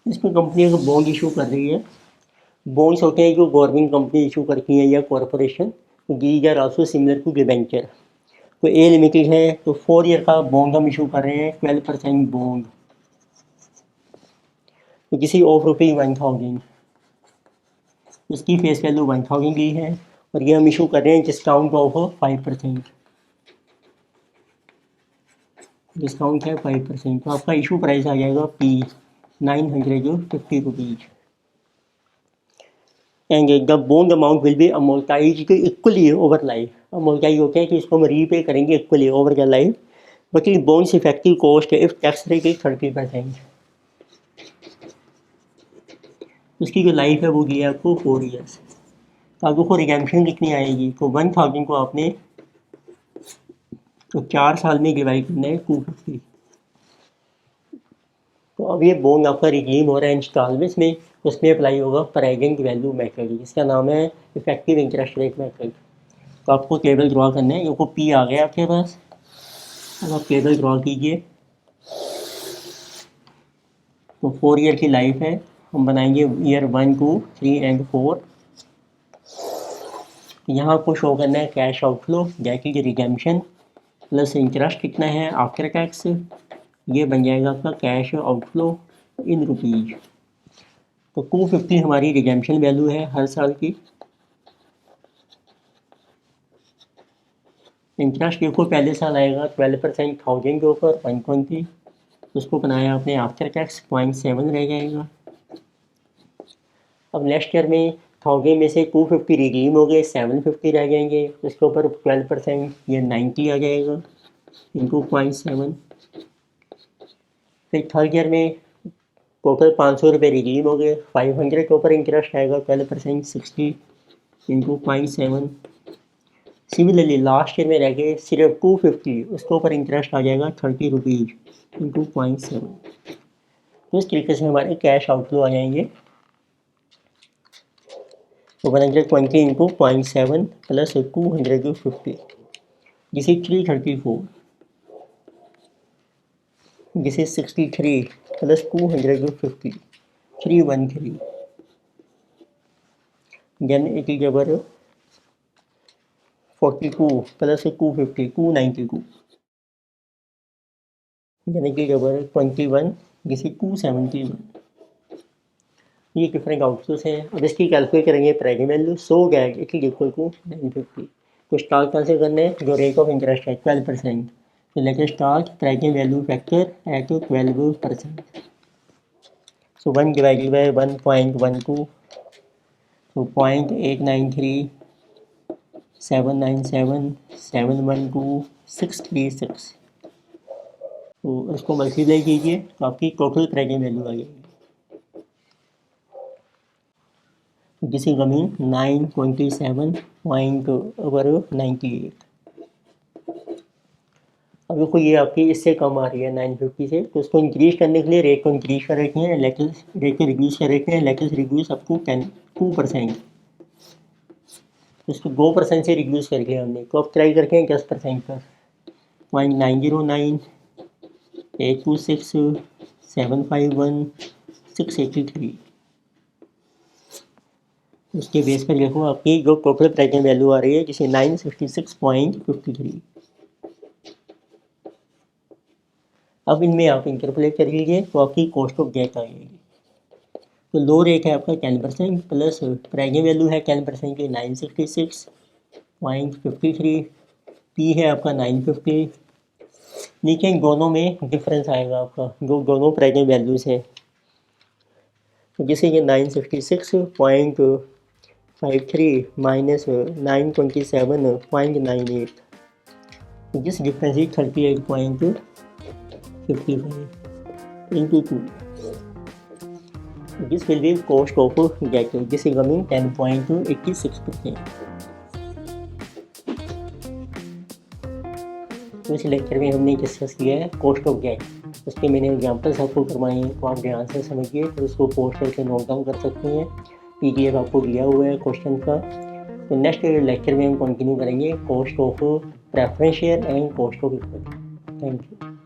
इसमें कंपनी अगर बॉन्ड इशू कर रही है, बॉन्ड्स होते हैं जो गवर्नमेंट कंपनी इशू करती है या corporation, these are also similar to debenture. तो ए लिमिटेड है तो 4 ईयर का बॉन्ड हम इशू कर रहे हैं 12% बॉन्ड, तो किसी ऑफ ₹1000 उसकी फेस वैल्यू 1000 दी है और ये हम इशू कर रहे हैं डिस्काउंट ऑफ 5%। डिस्काउंट है 5%, तो आपका इशू प्राइस आ जाएगा P 950 rupees and the bond amount will be amortized equally over life. Amortize होते हैं कि इसको हम रीपे करेंगे equally over the life, but इस bonds effective cost if tax rate is 30%। उसकी जो लाइफ है वो दी है आपको 4 ईयर्स। तो आपको रिडेम्पशन कितनी आएगी, तो 1000 को आपने तो 4 साल में डिवाइड करना है 250। तो अब ये बॉन्ड आपका रिडीम हो रहा है इंस्टॉलमेंट्स में, उसमें अप्लाई होगा प्रेजेंट वैल्यू मेथड, जिसका नाम है इफेक्टिव इंटरेस्ट रेट मेथड। तो आपको टेबल ड्रॉ करना है, ये पी आ गया आपके पास, अब आप टेबल ड्रॉ कीजिए। तो 4 ईयर की लाइफ है, हम बनाएंगे ईयर 1, 2, 3 एंड 4। यहाँ आपको शो करना है कैश आउटफ्लो जैसे कि रिडेम्पशन प्लस इंटरेस्ट कितना है आफ्टर टैक्स, ये बन जाएगा आपका कैश आउटफ्लो इन रुपीज। तो 250 हमारी रिडेम्पशन वैल्यू है हर साल की। इंटरेस्ट देखो पहले साल आएगा 12% 1000 के ऊपर 120, उसको बनाया आपने आफ्टर टैक्स 0.7 रह जाएगा। अब नेक्स्ट ईयर में 1000 में से 250 रिडीम हो गए 750 रह जाएंगे, उसके ऊपर 12% ये 90 आ जाएगा इंटू 0.7। फिर थर्ड ईयर में टोटल 500 रुपये रिडीम हो गए, 500 के ऊपर इंटरेस्ट आएगा 12% 60 इंटू 0.7। सिमिलरली लास्ट ईयर में रह गए सिर्फ 250, उसके ऊपर इंटरेस्ट आ जाएगा 30 रुपीज़ इंटू 0.7। तो इस तरीके से हमारे कैश आउटफ्लो आ जाएंगे। तो 120 into 0.7 plus 250 this is 334, this is 63 plus 250 313, then it is our 42 plus 250 292, then it is our 21, this is 271। ये डिफरेंट आउटपुट्स हैं। अब इसकी कैलकुलेट करेंगे primary value, so that it is equal to 950। तो start कहाँ से करना है, जो रेट ऑफ इंटरेस्ट है 12%, तो let us start prime value factor at 12%. So 1 divided by 1.12, so 0.893, 797, 712, 636. तो इसको मल्टीप्लाई कीजिए तो आपकी टोटल प्राइम वैल्यू आ जाएगी. This is coming 927.98. अब देखो ये आपकी इससे कम आ रही है 950 से, तो उसको इंक्रीज करने के लिए रेट को इंक्रीज कर रखे हैं, रेट को रिड्यूस कर रखे हैं, लेटेस्ट रिड्यूस अप टू 2%. उसको 2% से रिड्यूस कर लिया हमने, तो अब ट्राई करके हैं 10% पर. 0.909, 826, 751, 683. उसके बेस पर देखो आपकी जो टोटल प्राइस वैल्यू आ रही है जिसे 966.53. अब इनमें आप इंटरप्लेट कर लीजिए तो आपकी कॉस्ट ऑफ डेट आएगी. तो लो रेट है आपका 10% प्लस प्राइस वैल्यू है 10% की 966.53. पी है आपका 950. लेकिन दोनों में डिफरेंस आएगा आपका, जो दोनों प्राइस वैल्यूज़ है. तो जैसे ये 966.53 minus 927.98, this difference is 38.55 into 2. This will be cost of debt. This is coming 10.86%. तो इस लेक्चर में हमने डिस्कस किया है कॉस्ट ऑफ डेट. उसके मैंने एग्जांपल्स आपको करवाए हैं, तो आप ध्यान से समझिए, फिर उसको पोस्ट करके नोट डाउन कर सकते हैं. PDF आपको दिया हुआ है क्वेश्चन का. तो नेक्स्ट लेक्चर में हम कंटिन्यू करेंगे cost of preference share and cost of equity. Thank you.